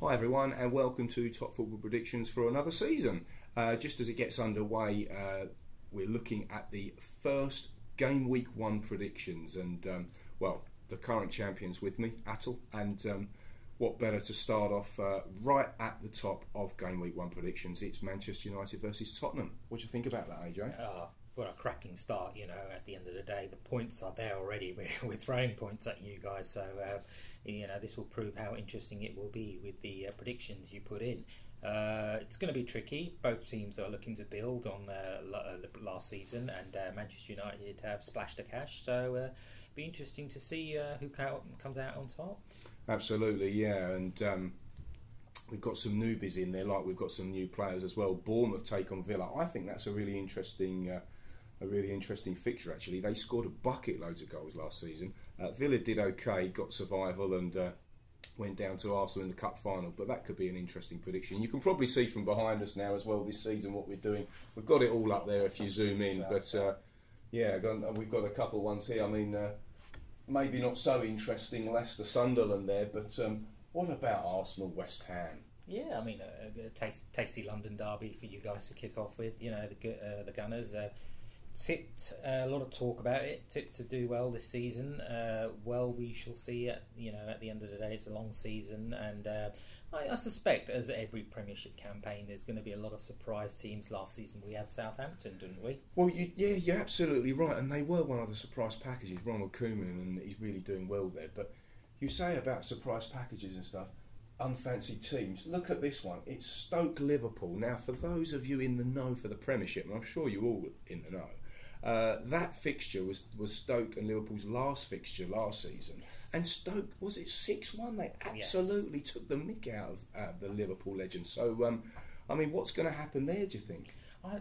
Hi everyone, and welcome to Top Football Predictions for another season. Just as it gets underway, we're looking at the first game week 1 predictions, and well, the current champions with me, Atul, and what better to start off right at the top of game week 1 predictions. It's Manchester United versus Tottenham. What do you think about that, AJ? What a cracking start, you know. At the end of the day, the points are there already. We're throwing points at you guys, so you know, this will prove how interesting it will be with the predictions you put in. It's going to be tricky. Both teams are looking to build on last season, and Manchester United have splashed the cash, so it'll be interesting to see who comes out on top. Absolutely, yeah, and we've got some newbies in there, like we've got some new players as well. Bournemouth take on Villa. I think that's a really interesting fixture, actually. They scored a bucket loads of goals last season. Villa did okay, got survival, and went down to Arsenal in the cup final, but that could be an interesting prediction. You can probably see from behind us now as well this season what we're doing. We've got it all up there if you zoom in, but yeah, we've got a couple of ones here. I mean, maybe not so interesting, Leicester Sunderland there, but what about Arsenal West Ham? Yeah, I mean, a tasty London derby for you guys to kick off with. You know, the Gunners tipped, a lot of talk about it, tipped to do well this season. Well, we shall see. At the end of the day, it's a long season, and I suspect, as every Premiership campaign, there's going to be a lot of surprise teams. Last season we had Southampton, didn't we? Well, you're absolutely right, and they were one of the surprise packages. Ronald Koeman, and he's really doing well there. But you say about surprise packages and stuff, unfancied teams. Look at this one. It's Stoke Liverpool. Now, for those of you in the know for the Premiership, and I'm sure you're all in the know, that fixture was Stoke and Liverpool's last fixture last season. Yes. And Stoke, was it 6-1? They absolutely took the mick out of the Liverpool legend. So, I mean, what's going to happen there, do you think? I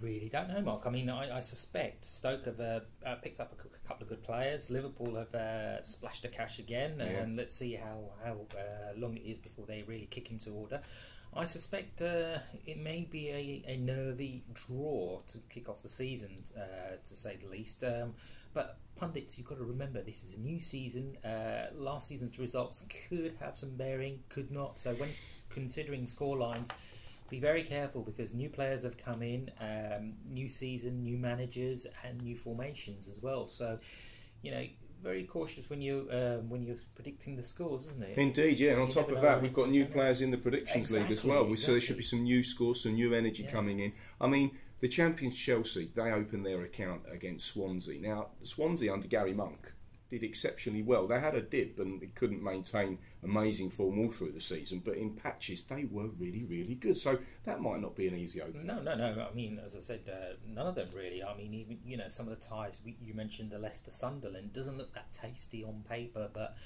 really don't know, Mark. I mean, I suspect Stoke have picked up a couple of good players. Liverpool have splashed the cash again, and let's see how long it is before they really kick into order. I suspect it may be a nervy draw to kick off the season, to say the least. But pundits, you've got to remember, this is a new season. Last season's results could have some bearing, could not. So when considering scorelines, be very careful, because new players have come in, new season, new managers, and new formations as well. So, you know, very cautious when you're predicting the scores, isn't it? Indeed, yeah. And on top of that, we've got new players in the predictions league as well. So there should be some new scores, some new energy coming in. I mean, the champions Chelsea, they opened their account against Swansea. Now, Swansea under Gary Monk did exceptionally well. They had a dip and they couldn't maintain amazing form all through the season, but in patches they were really, really good. So that might not be an easy opening. No. I mean, as I said, none of them really. I mean, even, you know, some of the ties, you mentioned the Leicester Sunderland, doesn't look that tasty on paper, but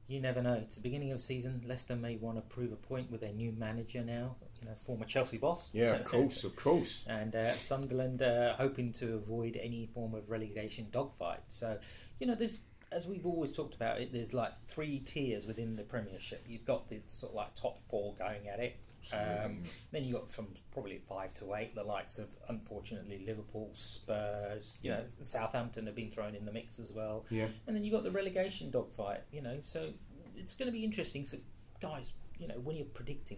you never know. It's the beginning of the season. Leicester may want to prove a point with their new manager now, you know, former Chelsea boss. Yeah, of course. And Sunderland hoping to avoid any form of relegation dogfight. So, you know, there's, as we've always talked about it, there's like 3 tiers within the Premiership. You've got the sort of like top 4 going at it. Then you've got from probably 5 to 8, the likes of, unfortunately, Liverpool, Spurs, you know, Southampton have been thrown in the mix as well. Yeah. And then you've got the relegation dogfight, you know, so it's going to be interesting. So, guys, you know, when you're predicting,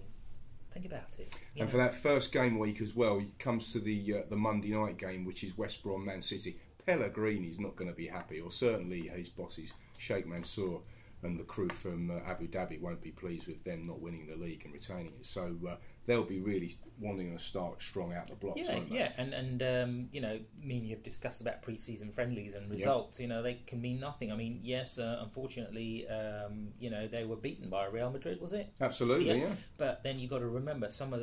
think about it. And for that first game week as well, it comes to the Monday night game, which is West Brom Man City. Pellegrini's not going to be happy, or certainly his bosses, Sheikh Mansour and the crew from Abu Dhabi won't be pleased with them not winning the league and retaining it. So they'll be really wanting to start strong out the blocks, won't they? Yeah, and you know, you've discussed about pre-season friendlies and results. You know, they can mean nothing. I mean, yes, unfortunately, you know, they were beaten by Real Madrid, was it? Absolutely, yeah. But then you've got to remember, some of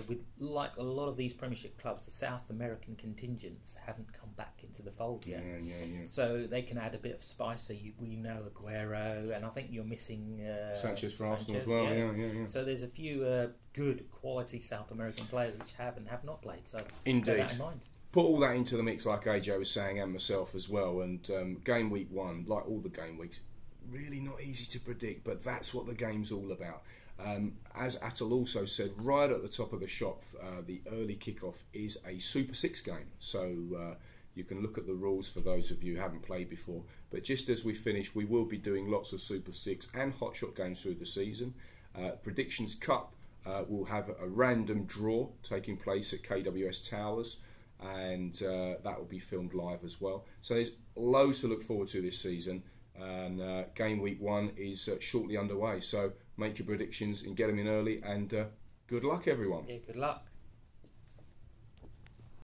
with like a lot of these Premiership clubs, the South American contingents haven't come back into the fold yet. Yeah. So they can add a bit of spice. So we know Aguero, and I think you're missing Sanchez for Arsenal as well. Yeah. So there's a few good quality South American players which have and have not played. So indeed, bear that in mind. Put all that into the mix, like AJ was saying, and myself as well. And game week 1, like all the game weeks, really not easy to predict, but that's what the game's all about. As Atul also said, right at the top of the shop, the early kickoff is a Super 6 game. So you can look at the rules for those of you who haven't played before. But just as we finish, we will be doing lots of Super 6 and Hot Shot games through the season. Predictions Cup will have a random draw taking place at KWS Towers, and that will be filmed live as well. So there's loads to look forward to this season, and game week 1 is shortly underway. So make your predictions and get them in early, and good luck, everyone. Yeah, good luck.